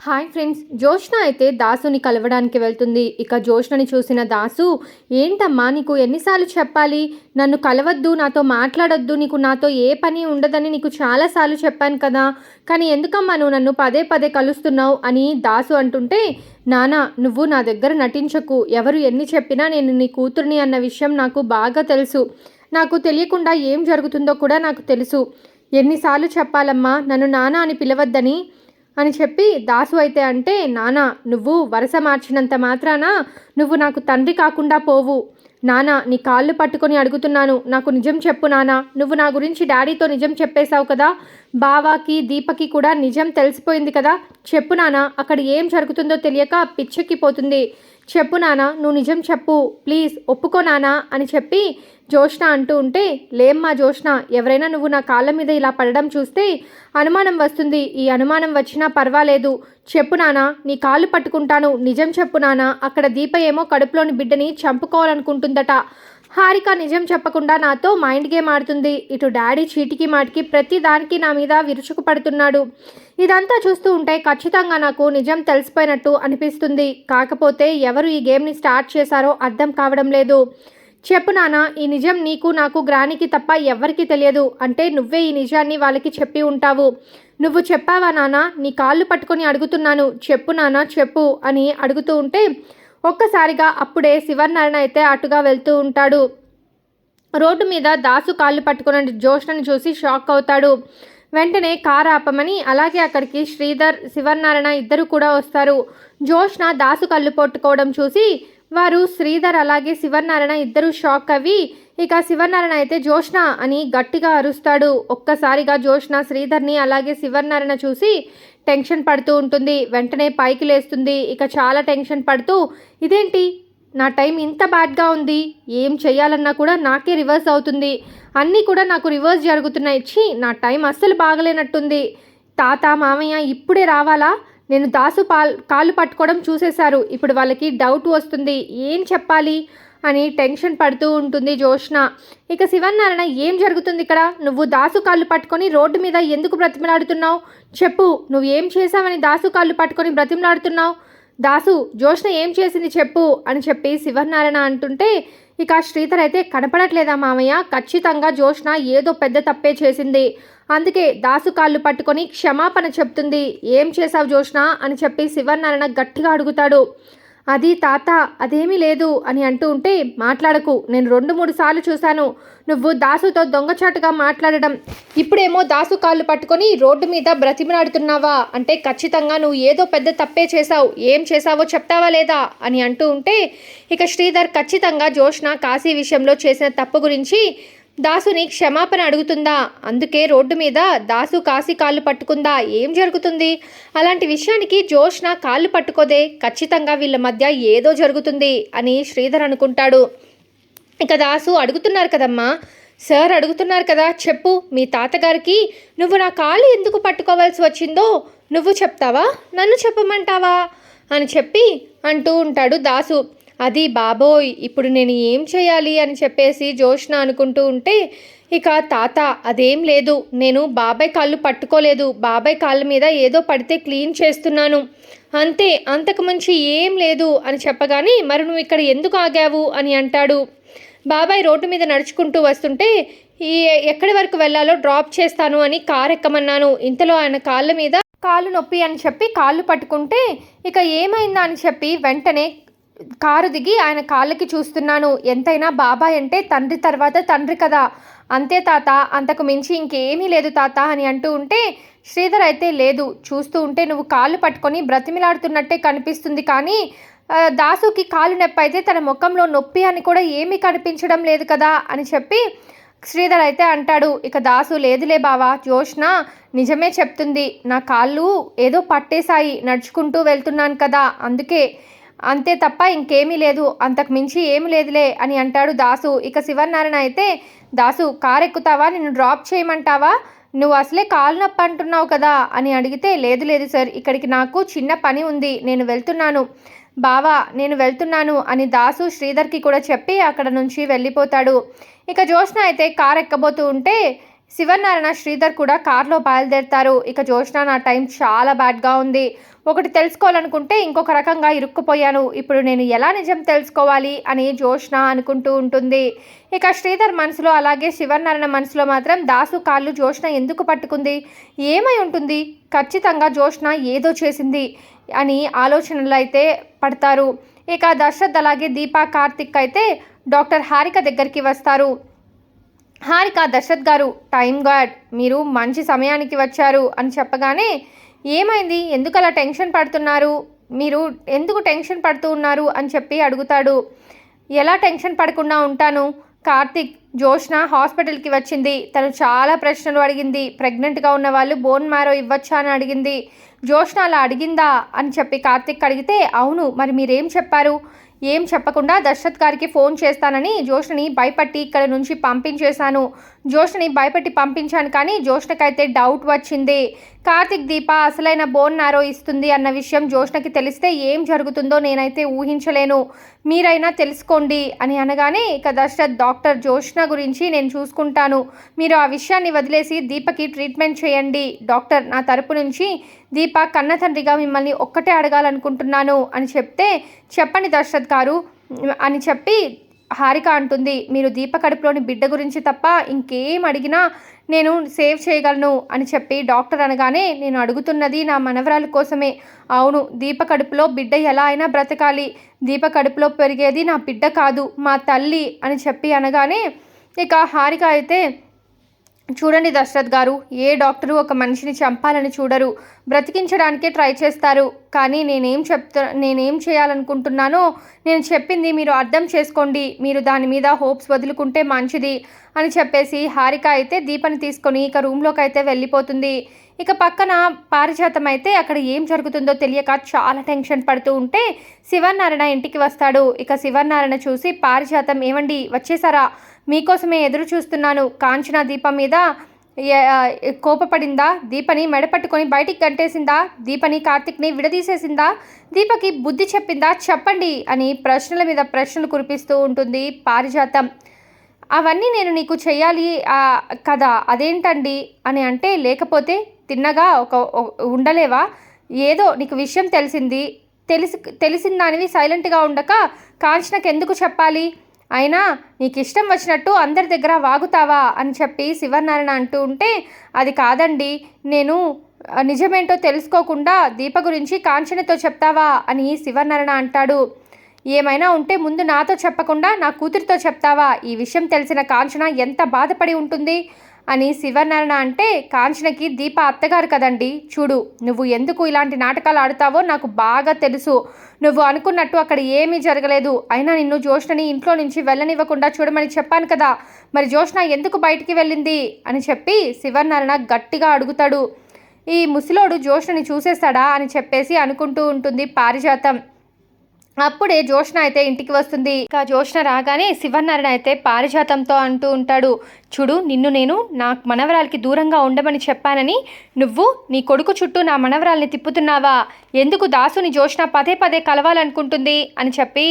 Hi friends, Joshna అయితే దాసుని కలవడానికి వెళ్తుంది. ఇక జోష్నని చూసిన దాసు, ఏంటమ్మా నీకు ఎన్నిసార్లు చెప్పాలి, నన్ను కలవద్దు, నాతో మాట్లాడొద్దు, నీకు నాతో ఏ పని ఉండదని నీకు చాలాసార్లు చెప్పాను కదా, కానీ ఎందుకమ్మా నువ్వు నన్ను పదే పదే కలుస్తున్నావు అని దాసు అంటుంటే, నానా నువ్వు నా దగ్గర నటించకు, ఎవరు ఎన్ని చెప్పినా నేను నీ కూతుర్ని అన్న విషయం నాకు బాగా తెలుసు, నాకు తెలియకుండా ఏం జరుగుతుందో కూడా నాకు తెలుసు, ఎన్నిసార్లు చెప్పాలమ్మా నన్ను నానా అని పిలవద్దని అని చెప్పి దాసు అయితే అంటే, నానా నువ్వు వరస మార్చినంత మాత్రాన నువ్వు నాకు తండ్రి కాకుండా పోవు, నానా నీ కాళ్ళు పట్టుకొని అడుగుతున్నాను, నాకు నిజం చెప్పు నానా, నువ్వు నా గురించి డాడీతో నిజం చెప్పేశావు కదా, బావాకి దీపకి కూడా నిజం తెలిసిపోయింది కదా, చెప్పు నానా, అక్కడ ఏం జరుగుతుందో తెలియక పిచ్చెక్కిపోతుంది, చెప్పు నానా నువ్వు నిజం చెప్పు ప్లీజ్, ఒప్పుకో నానా అని చెప్పి జోష్న అంటూ ఉంటే, లేమ్మా జోష్న, ఎవరైనా నువ్వు నా కాళ్ళ మీద ఇలా పడడం చూస్తే అనుమానం వస్తుంది, ఈ అనుమానం వచ్చినా పర్వాలేదు, చెప్పు నానా నీ కాళ్ళు పట్టుకుంటాను, నిజం చెప్పు నానా, అక్కడ దీప ఏమో కడుపులోని బిడ్డని చంపుకోవాలనుకుంటుందట, హారిక నిజం చెప్పకుండా నాతో మైండ్ గేమ్ ఆడుతుంది, ఇటు డాడీ చీటికి మాటికి ప్రతి దానికి నా మీద విరుచుకు పడుతున్నాడు, ఇదంతా చూస్తూ ఉంటే ఖచ్చితంగా నాకు నిజం తెలిసిపోయినట్టు అనిపిస్తుంది, కాకపోతే ఎవరు ఈ గేమ్ని స్టార్ట్ చేశారో అర్థం కావడం లేదు, చెప్పు నాన్న, ఈ నిజం నీకు నాకు గ్రానికి తప్ప ఎవ్వరికీ తెలియదు, అంటే నువ్వే ఈ నిజాన్ని వాళ్ళకి చెప్పి ఉంటావు, నువ్వు చెప్పావా నాన్న, నీ కాళ్ళు పట్టుకొని అడుగుతున్నాను, చెప్పు నాన్న చెప్పు అని అడుగుతూ ఉంటే ఒక్కసారిగా అప్పుడే శివనారాయణ అయితే అటుగా వెళ్తూ ఉంటాడు. రోడ్డు మీద దాసు కాళ్ళు పట్టుకున్న జోష్నని చూసి షాక్ అవుతాడు. వెంటనే కారు ఆపమని, అలాగే అక్కడికి శ్రీధర్ శివనారాయణ ఇద్దరు కూడా వస్తారు. జోష్న దాసు కళ్ళు పట్టుకోవడం చూసి వారు శ్రీధర్ అలాగే శివనారాయణ ఇద్దరు షాక్ అవి, ఇక శివనారాయణ అయితే జోష్న అని గట్టిగా అరుస్తాడు. ఒక్కసారిగా జోష్న శ్రీధర్ని అలాగే శివనారాయణ చూసి టెన్షన్ పడుతూ ఉంటుంది. వెంటనే పైకి లేస్తుంది. ఇక చాలా టెన్షన్ పడుతూ, ఇదేంటి నా టైం ఇంత బ్యాడ్గా ఉంది, ఏం చేయాలన్నా కూడా నాకే రివర్స్ అవుతుంది, అన్నీ కూడా నాకు రివర్స్ జరుగుతున్నాయి, నా టైం అస్సలు బాగలేనట్టుంది, తాత మామయ్య ఇప్పుడే రావాలా, నేను దాసు కాళ్ళు పట్టుకోవడం చూసేశారు, ఇప్పుడు వాళ్ళకి డౌట్ వస్తుంది, ఏం చెప్పాలి అని టెన్షన్ పడుతూ ఉంటుంది జోష్న. ఇక శివనారాయణ, ఏం జరుగుతుంది ఇక్కడ, నువ్వు దాసు కాళ్ళు పట్టుకొని రోడ్డు మీద ఎందుకు బ్రతిమలాడుతున్నావు, చెప్పు నువ్వు ఏం చేశావని దాసు కాళ్ళు పట్టుకొని బ్రతిమలాడుతున్నావు, దాసు జోష్న ఏం చేసింది చెప్పు అని చెప్పి శివనారాయణ అంటుంటే, ఇక శ్రీధర్ అయితే కనపడట్లేదా మామయ్య, ఖచ్చితంగా జోష్న ఏదో పెద్ద తప్పే చేసింది, అందుకే దాసు కాళ్ళు పట్టుకొని క్షమాపణ చెప్తుంది, ఏం చేశావు జోష్న అని చెప్పి శివనారాయణ గట్టిగా అడుగుతాడు. అది తాత అదేమీ లేదు అని అంటూ ఉంటే, మాట్లాడకు, నేను 2-3 సార్లు చూశాను నువ్వు దాసుతో దొంగచాటుగా మాట్లాడడం, ఇప్పుడేమో దాసు కాళ్ళు పట్టుకొని రోడ్డు మీద బ్రతిమలాడుతున్నావా, అంటే ఖచ్చితంగా నువ్వు ఏదో పెద్ద తప్పే చేశావు, ఏం చేశావో చెప్తావా లేదా అని అంటూ ఉంటే, ఇక శ్రీధర్ ఖచ్చితంగా జోష్న కాశీ విషయంలో చేసిన తప్పు గురించి దాసుని క్షమాపణ అడుగుతుందా, అందుకే రోడ్డు మీద దాసు కాశీ కాళ్ళు పట్టుకుందా, ఏం జరుగుతుంది, అలాంటి విషయానికి జోష్న కాళ్ళు పట్టుకోదే, ఖచ్చితంగా వీళ్ళ మధ్య ఏదో జరుగుతుంది అని శ్రీధర్ అనుకుంటాడు. ఇక దాసు, అడుగుతున్నారు కదమ్మా సార్, అడుగుతున్నారు కదా, చెప్పు మీ తాతగారికి నువ్వు నా కాళ్ళు ఎందుకు పట్టుకోవాల్సి వచ్చిందో నువ్వు చెప్తావా, నన్ను చెప్పమంటావా అని చెప్పి అంటూ ఉంటాడు దాసు. అది బాబోయ్, ఇప్పుడు నేను ఏం చేయాలి అని చెప్పేసి జోష్న అనుకుంటూ ఉంటే, ఇక తాత అదేం లేదు, నేను బాబాయ్ కాళ్ళు పట్టుకోలేదు, బాబాయ్ కాళ్ళ మీద ఏదో పడితే క్లీన్ చేస్తున్నాను అంతే, అంతకు మించి ఏం లేదు అని చెప్పగానే, మరి నువ్వు ఇక్కడ ఎందుకు ఆగావు అని అంటాడు. బాబాయ్ రోడ్డు మీద నడుచుకుంటూ వస్తుంటే ఎక్కడి వరకు వెళ్ళాలో డ్రాప్ చేస్తాను అని కారు ఎక్కమన్నాను, ఇంతలో ఆయన కాళ్ళ మీద కాళ్ళు నొప్పి అని చెప్పి కాళ్ళు పట్టుకుంటే, ఇక ఏమైందా అని చెప్పి వెంటనే కారు దిగి ఆయన కాళ్ళకి చూస్తున్నాను, ఎంతైనా బాబాయ్ అంటే తండ్రి తర్వాత తండ్రి కదా, అంతే తాత, అంతకు మించి ఇంకేమీ లేదు తాత అని అంటూ ఉంటే, శ్రీధర్ అయితే లేదు, చూస్తూ ఉంటే నువ్వు కాళ్ళు పట్టుకొని బ్రతిమిలాడుతున్నట్టే కనిపిస్తుంది, కానీ దాసుకి కాలు నొప్పి అయితే తన ముఖంలో నొప్పి అని కూడా ఏమీ కనిపించడం లేదు కదా అని చెప్పి శ్రీధర్ అయితే అంటాడు. ఇక దాసు, లేదులే బావా, జోష్న నిజమే చెప్తుంది, నా కాళ్ళు ఏదో పట్టేశాయి, నడుచుకుంటూ వెళ్తున్నాను కదా అందుకే, అంతే తప్ప ఇంకేమీ లేదు, అంతకు మించి ఏమి లేదులే అని అంటాడు దాసు. ఇక శివనారాయణ అయితే, దాసు కారు ఎక్కుతావా, నిన్ను డ్రాప్ చేయమంటావా, నువ్వు అసలే కాలు నొప్పి అంటున్నావు కదా అని అడిగితే, లేదు లేదు సార్, ఇక్కడికి నాకు చిన్న పని ఉంది, నేను వెళ్తున్నాను బావా, నేను వెళ్తున్నాను అని దాసు శ్రీధర్కి కూడా చెప్పి అక్కడ నుంచి వెళ్ళిపోతాడు. ఇక జోష్న అయితే కారు ఎక్కబోతూ ఉంటే శివనారాయణ శ్రీధర్ కూడా కార్లో బయలుదేరుతారు. ఇక జోష్న, నా టైం చాలా బ్యాడ్గా ఉంది, ఒకటి తెలుసుకోవాలనుకుంటే ఇంకొక రకంగా ఇరుక్కుపోయాను. ఇప్పుడు నేను ఎలా నిజం తెలుసుకోవాలి అని జోష్న అనుకుంటూ ఉంటుంది. ఇక శ్రీధర్ మనసులో అలాగే శివనారాయణ మనసులో మాత్రం దాసు కాళ్ళు జోష్న ఎందుకు పట్టుకుంది, ఏమై ఉంటుంది, ఖచ్చితంగా జోష్న ఏదో చేసింది అని ఆలోచనలు అయితే పడతారు. ఇక దశరథ్ అలాగే దీపా కార్తిక్ అయితే డాక్టర్ హారిక దగ్గరికి వస్తారు. హారిక, దశరథ్ గారు, టైం గాడ్, మీరు మంచి సమయానికి వచ్చారు అని చెప్పగానే ఏమైంది, ఎందుకు అలా టెన్షన్ పడుతున్నారు, మీరు ఎందుకు టెన్షన్ పడుతూ ఉన్నారు అని చెప్పి అడుగుతాడు. ఎలా టెన్షన్ పడకుండా ఉంటాను, కార్తిక్, జోష్న హాస్పిటల్కి వచ్చింది, తను చాలా ప్రశ్నలు అడిగింది, ప్రెగ్నెంట్గా ఉన్న వాళ్ళు బోన్ మ్యారో ఇవ్వచ్చా అని అడిగింది. జోష్న అలా అడిగిందా అని చెప్పి కార్తిక్ అడిగితే అవును, మరి మీరేం చెప్పారు, ఏం చెప్పకుండా దశరథ్ గారికి ఫోన్ చేస్తానని జోష్ని భయపట్టి ఇక్కడ నుంచి పంపించేశాను. జోష్ని భయపెట్టి పంపించాను, కానీ జోష్నకైతే డౌట్ వచ్చింది. కార్తిక్ దీప అసలైన బోన్ నారో ఇస్తుంది అన్న విషయం జోష్నకి తెలిస్తే ఏం జరుగుతుందో నేనైతే ఊహించలేను, మీరైనా తెలుసుకోండి అని అనగానే ఇక దశరథ్, డాక్టర్, జోష్న గురించి నేను చూసుకుంటాను, మీరు ఆ విషయాన్ని వదిలేసి దీపకి ట్రీట్మెంట్ చేయండి. డాక్టర్, నా తరపు నుంచి దీప కన్న తండ్రిగా మిమ్మల్ని ఒక్కటే అడగాలనుకుంటున్నాను అని చెప్తే చెప్పండి దశరథ్ గారు అని చెప్పి హారిక అంటుంది. మీరు దీప కడుపులోని బిడ్డ గురించి తప్ప ఇంకేం అడిగినా నేను సేవ్ చేయగలను అని చెప్పి డాక్టర్ అనగానే నేను అడుగుతున్నది నా మనవరాలు కోసమే. అవును, దీప కడుపులో బిడ్డ ఎలా అయినా బ్రతకాలి, దీప కడుపులో పెరిగేది నా బిడ్డ కాదు, మా తల్లి అని చెప్పి అనగానే ఇక హారిక అయితే చూడండి దశరథ్ గారు, ఏ డాక్టరు ఒక మనిషిని చంపాలని చూడరు, బ్రతికించడానికే ట్రై చేస్తారు. కానీ నేనేం చేయాలనుకుంటున్నానో నేను చెప్పింది మీరు అర్థం చేసుకోండి, మీరు దాని మీద హోప్స్ వదులుకుంటే మంచిది అని చెప్పేసి హారిక అయితే దీపని తీసుకొని ఇక రూమ్లోకి అయితే వెళ్ళిపోతుంది. ఇక పక్కన పారిజాతం అయితే అక్కడ ఏం జరుగుతుందో తెలియక చాలా టెన్షన్ పడుతూ ఉంటే శివనారాయణ ఇంటికి వస్తాడు. ఇక శివనారాయణ చూసి పారిజాతం, ఏమండి వచ్చేసారా, మీకోసమే ఎదురు చూస్తున్నాను, కాంచన దీపం మీద కోపపడిందా, దీపని మెడపట్టుకొని బయటికి గంటేసిందా, దీపని కార్తిక్ని విడదీసేసిందా, దీపకి బుద్ధి చెప్పిందా, చెప్పండి అని ప్రశ్నల మీద ప్రశ్నలు కురిపిస్తూ ఉంటుంది పారిజాతం. అవన్నీ నేను నీకు చెయ్యాలి కదా, అదేంటండి అని అంటే, లేకపోతే తిన్నగా ఉండలేవా, ఏదో నీకు విషయం తెలిసిన దానివి సైలెంట్గా ఉండక కాంచనకు ఎందుకు చెప్పాలి, అయినా నీకు ఇష్టం వచ్చినట్టు అందరి దగ్గర వాగుతావా అని చెప్పి శివనారాయణ అంటూ ఉంటే, అది కాదండి, నేను నిజమేంటో తెలుసుకోకుండా దీప గురించి కాంచనతో చెప్తావా అని శివనారాయణ అంటాడు. ఏమైనా ఉంటే ముందు నాతో చెప్పకుండా నా కూతురితో చెప్తావా, ఈ విషయం తెలిసిన కాంచన ఎంత బాధపడి ఉంటుంది అని శివనారాయణ అంటే, కాంచనకి దీప అత్తగారు కదండి, చూడు నువ్వు ఎందుకు ఇలాంటి నాటకాలు ఆడుతావో నాకు బాగా తెలుసు, నువ్వు అనుకున్నట్టు అక్కడ ఏమీ జరగలేదు, అయినా నిన్ను జోష్నని ఇంట్లో నుంచి వెళ్ళనివ్వకుండా చూడమని చెప్పాను కదా, మరి జోష్న ఎందుకు బయటికి వెళ్ళింది అని చెప్పి శివనారాయణ గట్టిగా అడుగుతాడు. ఈ ముసలోడు జోష్నని చూసేస్తాడా అని చెప్పేసి అనుకుంటూ ఉంటుంది పారిజాతం. అప్పుడే జోష్న అయితే ఇంటికి వస్తుంది. ఇక జోష్న రాగానే శివనారాయణ అయితే పారిజాతంతో అంటూ ఉంటాడు, చూడు నిన్ను నేను నా మనవరాలకి దూరంగా ఉండమని చెప్పానని నువ్వు నీ కొడుకు చుట్టూ నా మనవరాల్ని తిప్పుతున్నావా, ఎందుకు దాసుని జోష్న పదే పదే కలవాలనుకుంటుంది అని చెప్పి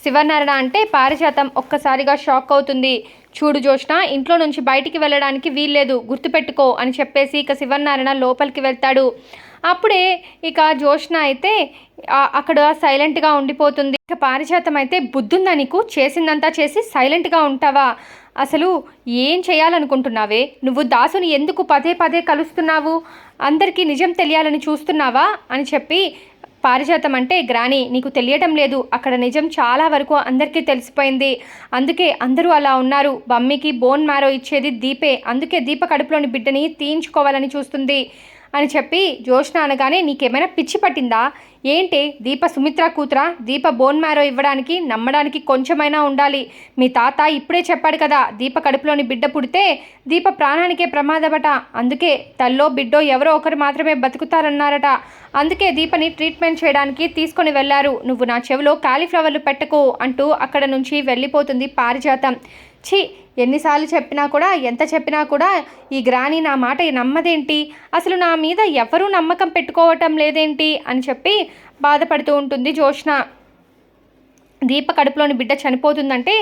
శివనారాయణ అంటే పారిజాతం ఒక్కసారిగా షాక్ అవుతుంది. చూడు జోష్న, ఇంట్లో నుంచి బయటికి వెళ్ళడానికి వీల్లేదు, గుర్తుపెట్టుకో అని చెప్పేసి ఇక శివనారాయణ లోపలికి వెళ్తాడు. అప్పుడే ఇక జోష్న అయితే అక్కడ సైలెంట్గా ఉండిపోతుంది. ఇక పారిజాతం అయితే, బుద్ధుందా నీకు, చేసిందంతా చేసి సైలెంట్గా ఉంటావా, అసలు ఏం చేయాలనుకుంటున్నావే, నువ్వు దాసుని ఎందుకు పదే పదే కలుస్తున్నావు, అందరికీ నిజం తెలియాలని చూస్తున్నావా అని చెప్పి పారిజాతం అంటే, గ్రాని నీకు తెలియటం లేదు, అక్కడ నిజం చాలా వరకు అందరికీ తెలిసిపోయింది, అందుకే అందరూ అలా ఉన్నారు, బమ్మికి బోన్ మ్యారో ఇచ్చేది దీపే, అందుకే దీప కడుపులోని బిడ్డని తీయించుకోవాలని చూస్తుంది అని చెప్పి జోష్న అనగానే, నీకేమైనా పిచ్చి పట్టిందా ఏంటి, దీప సుమిత్ర కూతురా, దీప బోన్ మ్యారో ఇవ్వడానికి నమ్మడానికి కొంచెమైనా ఉండాలి, మీ తాత ఇప్పుడే చెప్పాడు కదా, దీప కడుపులోని బిడ్డ పుడితే దీప ప్రాణానికే ప్రమాదమట, అందుకే తల్లో బిడ్డో ఎవరో ఒకరు మాత్రమే బతుకుతారన్నారట, అందుకే దీపని ట్రీట్మెంట్ చేయడానికి తీసుకొని వెళ్ళారు, నువ్వు నా చెవిలో కాలీఫ్లవర్లు పెట్టకు అంటూ అక్కడ నుంచి వెళ్ళిపోతుంది పారిజాతం. ఛీ, ఎన్నిసార్లు చెప్పినా కూడా, ఎంత చెప్పినా కూడా ఈ గ్రాని నా మాట నమ్మదేంటి, అసలు నా మీద ఎవరూ నమ్మకం పెట్టుకోవటం లేదేంటి అని చెప్పి బాధపడుతూ ఉంటుంది జోష్న. దీప కడుపులోని బిడ్డ చనిపోతుందంటే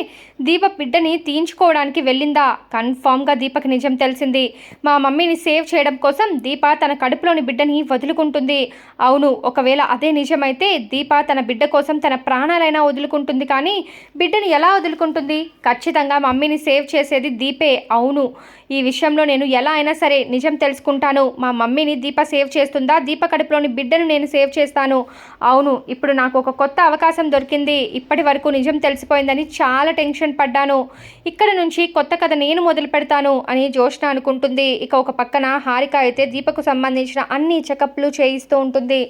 దీప బిడ్డని తీయించుకోవడానికి వెళ్ళిందా? కన్ఫామ్గా దీపకి నిజం తెలిసింది. మా మమ్మీని సేవ్ చేయడం కోసం దీప తన కడుపులోని బిడ్డని వదులుకుంటుంది. అవును, ఒకవేళ అదే నిజమైతే దీప తన బిడ్డ కోసం తన ప్రాణాలైనా వదులుకుంటుంది, కానీ బిడ్డని ఎలా వదులుకుంటుంది? ఖచ్చితంగా మమ్మీని సేవ్ చేసేది దీపే. అవును, ఈ విషయంలో నేను ఎలా అయినా సరే నిజం తెలుసుకుంటాను. మా మమ్మీని దీప సేవ్ చేస్తుందా, దీప కడుపులోని బిడ్డను నేను సేవ్ చేస్తాను. అవును, ఇప్పుడు నాకు ఒక కొత్త అవకాశం దొరికింది. ఇప్పటి వరకు నిజం తెలిసిపోయిందని చాలా టెన్షన్ పడ్డాను. ఇక్కడ నుంచి కొత్త కథ నేను మొదలు పెడతాను అని జోష్న అనుకుంటుంది. ఇక ఒక పక్కన హారిక అయితే దీపకు సంబంధించిన అన్ని చెకప్లు చేయిస్తూ ఉంటుంది.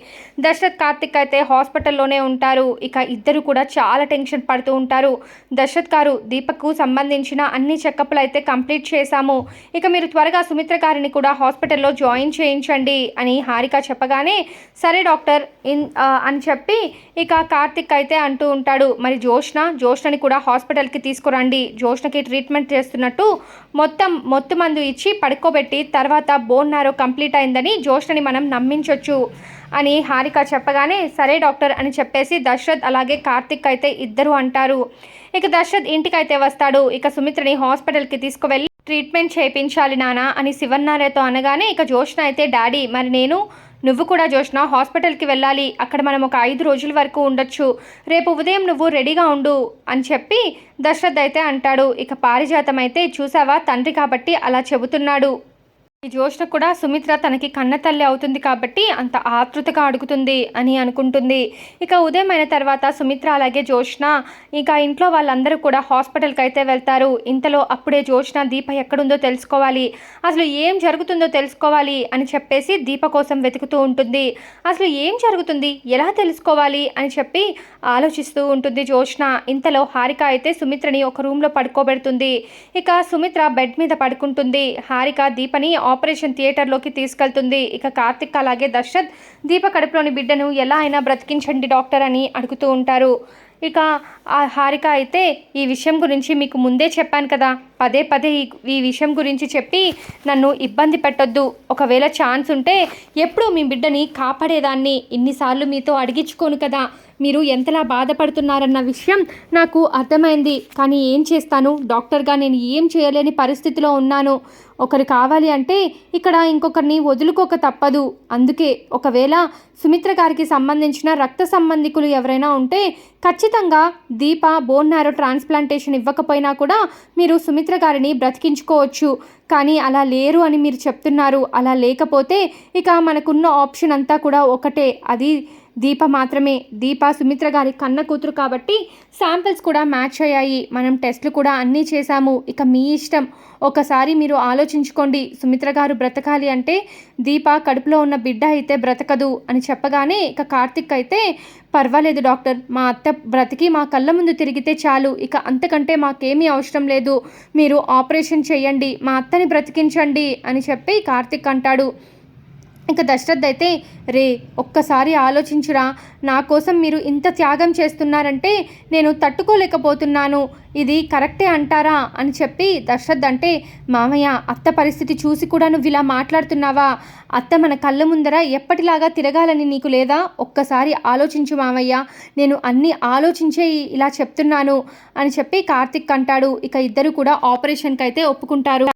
దశరథ్, కార్తిక్ అయితే హాస్పిటల్లోనే ఉంటారు. ఇక ఇద్దరు కూడా చాలా టెన్షన్ పడుతూ ఉంటారు. దశరథ్ గారు, దీపకు సంబంధించిన అన్ని చెకప్లు అయితే కంప్లీట్ చేశాము. ఇక మీరు త్వరగా సుమిత్ర గారిని కూడా హాస్పిటల్లో జాయిన్ చేయించండి అని హారిక చెప్పగానే సరే డాక్టర్ అని చెప్పి ఇక కార్తిక్ అయితే అంటూ ఉంటాడు. మరి జోష్నని కూడా హాస్పిటల్కి తీసుకురండి. జోష్నకి ట్రీట్మెంట్ చేస్తున్నట్టు మొత్తం మందు ఇచ్చి పడుకోబెట్టి తర్వాత బోన్ నారో కంప్లీట్ అయిందని జోష్నని మనం నమ్మించవచ్చు అని హారిక చెప్పగానే సరే డాక్టర్ అని చెప్పేసి దశరథ్ అలాగే కార్తిక్ అయితే ఇద్దరు అంటారు. ఇక దశరథ్ ఇంటికైతే వస్తాడు. ఇక సుమిత్రని హాస్పిటల్కి తీసుకువెళ్ళి ట్రీట్మెంట్ చేయించాలి నానా అని శివన్నారేతో అనగానే ఇక జోష్న అయితే డాడీ మరి నువ్వు కూడా జోష్న హాస్పిటల్కి వెళ్ళాలి. అక్కడ మనం ఒక 5 రోజుల వరకు ఉండొచ్చు. రేపు ఉదయం నువ్వు రెడీగా ఉండు అని చెప్పి దశరథ్ అయితే అంటాడు. ఇక పారిజాతం అయితే చూసావా, తండ్రి కాబట్టి అలా చెబుతున్నాడు. ఈ జోష్న కూడా సుమిత్ర తనకి కన్న తల్లి అవుతుంది కాబట్టి అంత ఆతృతగా అడుగుతుంది అని అనుకుంటుంది. ఇక ఉదయం అయిన తర్వాత సుమిత్ర అలాగే జోష్న ఇక ఇంట్లో వాళ్ళందరూ కూడా హాస్పిటల్కి అయితే వెళ్తారు. ఇంతలో అప్పుడే జోష్న దీప ఎక్కడుందో తెలుసుకోవాలి, అసలు ఏం జరుగుతుందో తెలుసుకోవాలి అని చెప్పేసి దీప కోసం వెతుకుతూ ఉంటుంది. అసలు ఏం జరుగుతుంది, ఎలా తెలుసుకోవాలి అని చెప్పి ఆలోచిస్తూ ఉంటుంది జోష్న. ఇంతలో హారిక అయితే సుమిత్రని ఒక రూమ్లో పడుకోబెడుతుంది. ఇక సుమిత్ర బెడ్ మీద పడుకుంటుంది. హారిక దీపని ఆపరేషన్ థియేటర్లోకి తీసుకెళ్తుంది. ఇక కార్తిక్ అలాగే దశరథ్ దీప కడుపులోని బిడ్డను ఎలా అయినా బ్రతికించండి డాక్టర్ అని అడుగుతూ ఉంటారు. ఇక ఆ హారిక అయితే ఈ విషయం గురించి మీకు ముందే చెప్పాను కదా, పదే పదే ఈ విషయం గురించి చెప్పి నన్ను ఇబ్బంది పెట్టొద్దు. ఒకవేళ ఛాన్స్ ఉంటే ఎప్పుడూ మీ బిడ్డని కాపాడేదాన్ని. ఇన్నిసార్లు మీతో అడిగించుకోను కదా, మీరు ఎంతలా బాధపడుతున్నారన్న విషయం నాకు అర్థమైంది. కానీ ఏం చేస్తాను, డాక్టర్గా నేను ఏం చేయలేని పరిస్థితిలో ఉన్నాను. ఒకరు కావాలి అంటే ఇక్కడ ఇంకొకరిని వదులుకోక తప్పదు. అందుకే ఒకవేళ సుమిత్ర గారికి సంబంధించిన రక్త సంబంధికులు ఎవరైనా ఉంటే ఖచ్చితంగా దీప బోన్ నారో ట్రాన్స్ప్లాంటేషన్ ఇవ్వకపోయినా కూడా మీరు సుమిత్ర గారిని బ్రతికించుకోవచ్చు. కానీ అలా లేరు అని మీరు చెప్తున్నారు. అలా లేకపోతే ఇక మనకున్న ఆప్షన్ అంతా కూడా ఒకటే, అది దీప మాత్రమే. దీప సుమిత్ర గారి కన్న కూతురు కాబట్టి శాంపిల్స్ కూడా మ్యాచ్ అయ్యాయి. మనం టెస్ట్లు కూడా అన్నీ చేశాము. ఇక మీ ఇష్టం, ఒకసారి మీరు ఆలోచించుకోండి. సుమిత్ర గారు బ్రతకాలి అంటే దీప కడుపులో ఉన్న బిడ్డ అయితే బ్రతకదు అని చెప్పగానే ఇక కార్తిక్ అయితే పర్వాలేదు డాక్టర్, మా అత్త బ్రతికి మా కళ్ళ ముందు తిరిగితే చాలు, ఇక అంతకంటే మాకేమీ అవసరం లేదు, మీరు ఆపరేషన్ చేయండి, మా అత్తని బ్రతికించండి అని చెప్పి కార్తిక్ అంటాడు. ఇక దశరథ్ అయితే ఒక్కసారి ఆలోచించురా, నా కోసం మీరు ఇంత త్యాగం చేస్తున్నారంటే నేను తట్టుకోలేకపోతున్నాను, ఇది కరెక్టే అంటారా అని చెప్పి దశరథ్ అంటే మామయ్య, అత్త పరిస్థితి చూసి కూడా నువ్వు ఇలా మాట్లాడుతున్నావా? అత్త మన కళ్ళ ముందర ఎప్పటిలాగా తిరగాలని నీకు లేదా? ఒక్కసారి ఆలోచించు మామయ్య, నేను అన్నీ ఆలోచించే ఇలా చెప్తున్నాను అని చెప్పి కార్తిక్ అంటాడు. ఇక ఇద్దరు కూడా ఆపరేషన్కి అయితే ఒప్పుకుంటారు.